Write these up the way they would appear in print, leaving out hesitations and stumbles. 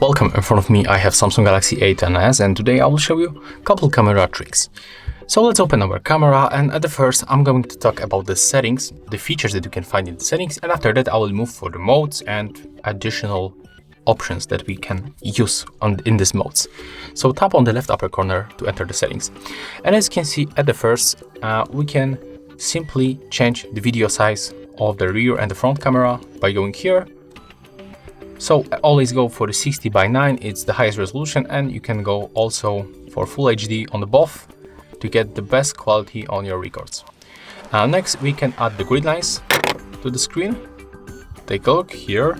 Welcome, in front of me I have Samsung Galaxy A10s, and today I will show you a couple camera tricks. So let's open our camera, and at the first I'm going to talk about the settings, the features that you can find in the settings, and after that I will move for the modes and additional options that we can use in these modes. So tap on the left upper corner to enter the settings. And as you can see at the first, we can simply change the video size of the rear and the front camera by going here. So always go for the 60:9, it's the highest resolution, and you can go also for Full HD on the both to get the best quality on your records. Next we can add the grid lines to the screen. Take a look here.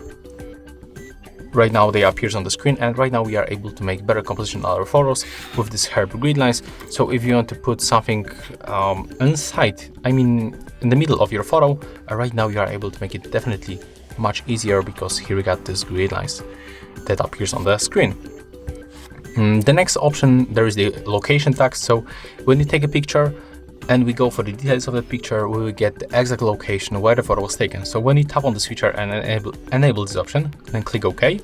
Right now they appear on the screen, and right now we are able to make better composition on our photos with this sharp grid lines. So if you want to put something inside, I mean in the middle of your photo, right now you are able to make it definitely much easier, because here we got this grid lines that appears on the screen. The next option, there is the location tag. So when you take a picture and we go for the details of the picture, we will get the exact location where the photo was taken. So when you tap on the switcher and enable this option, then click OK.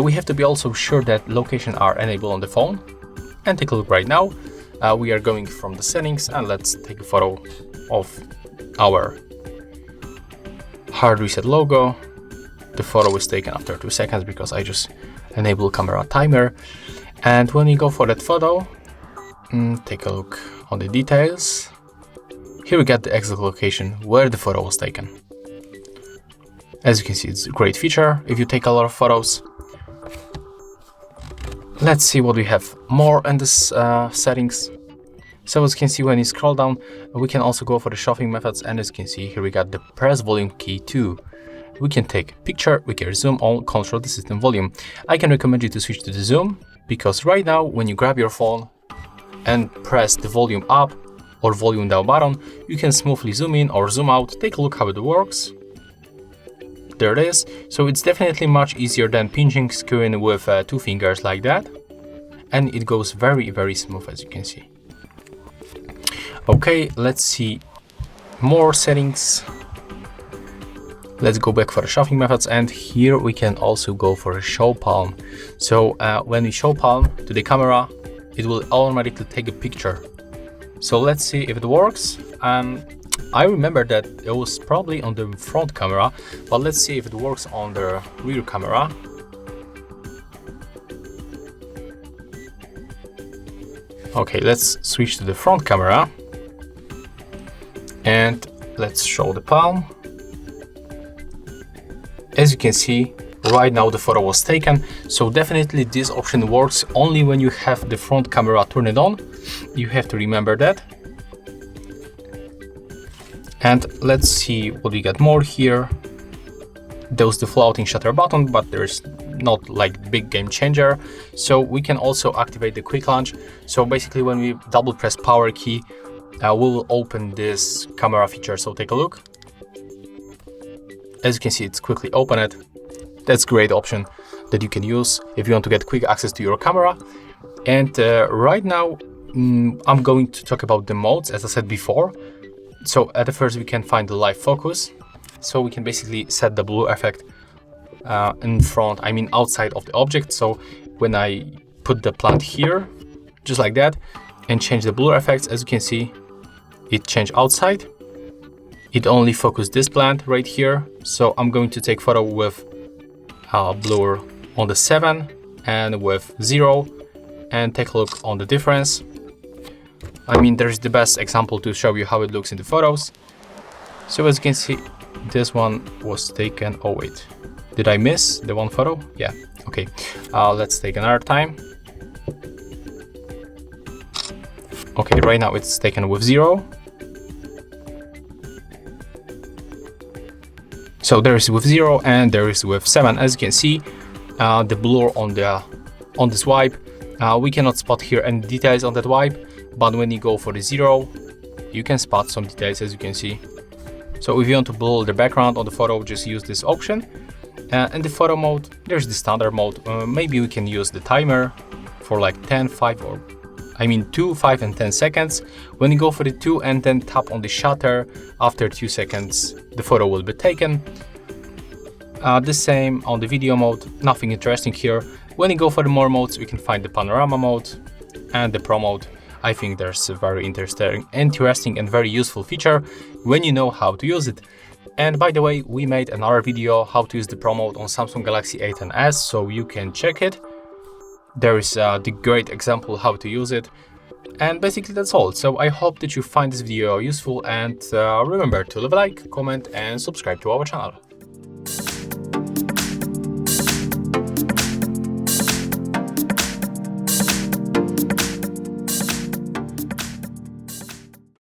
We have to be also sure that location are enabled on the phone. And take a look right now. We are going from the settings, and let's take a photo of our hard reset logo. The photo was taken after 2 seconds because I just enabled camera timer. And when you go for that photo, take a look on the details. Here we get the exact location where the photo was taken. As you can see, it's a great feature if you take a lot of photos. Let's see what we have more in this settings. So as you can see, when you scroll down, we can also go for the shuffling methods, and as you can see here we got the press volume key too. We can take a picture, we can zoom or control the system volume. I can recommend you to switch to the zoom, because right now when you grab your phone and press the volume up or volume down button, you can smoothly zoom in or zoom out. Take a look how it works. There it is. So it's definitely much easier than pinching screen with 2 fingers like that, and it goes very smooth, as you can see. Okay, let's see more settings. Let's go back for the shuffling methods, and here we can also go for a show palm. So when we show palm to the camera, it will automatically take a picture. So let's see if it works. I remember that it was probably on the front camera, but let's see if it works on the rear camera. Okay, let's switch to the front camera. And let's show the palm. As you can see, right now the photo was taken. So definitely this option works only when you have the front camera turned on. You have to remember that. And let's see what we got more here. There's the floating shutter button, but there's not like big game changer. So we can also activate the quick launch. So basically when we double press power key, we will open this camera feature. So take a look. As you can see, it's quickly opened. That's a great option that you can use if you want to get quick access to your camera. And right now I'm going to talk about the modes, as I said before. So at the first we can find the live focus. So we can basically set the blur effect in front, I mean outside of the object. So when I put the plant here, just like that, and change the blur effects, as you can see, it changed outside. It only focused this plant right here. So I'm going to take photo with blur on the 7 and with 0, and take a look on the difference. I mean, there's the best example to show you how it looks in the photos. So as you can see, this one was taken. Oh wait, did I miss the one photo? Yeah, okay. Let's take another time. Okay, right now it's taken with 0. So there is with 0 and there is with 7. As you can see, the blur on this wipe, we cannot spot here any details on that wipe, but when you go for the 0, you can spot some details, as you can see. So if you want to blur the background on the photo, just use this option. In the photo mode, there's the standard mode. Maybe we can use the timer for like 10, 5 or I mean 2, 5 and 10 seconds. When you go for the 2 and then tap on the shutter, after 2 seconds the photo will be taken. The same on the video mode, nothing interesting here. When you go for the more modes, we can find the panorama mode and the pro mode. I think there's a very interesting and very useful feature when you know how to use it. And by the way, we made another video how to use the pro mode on Samsung Galaxy A10s, so you can check it. There is the great example how to use it. And basically that's all. So I hope that you find this video useful, and remember to leave a like, comment and subscribe to our channel.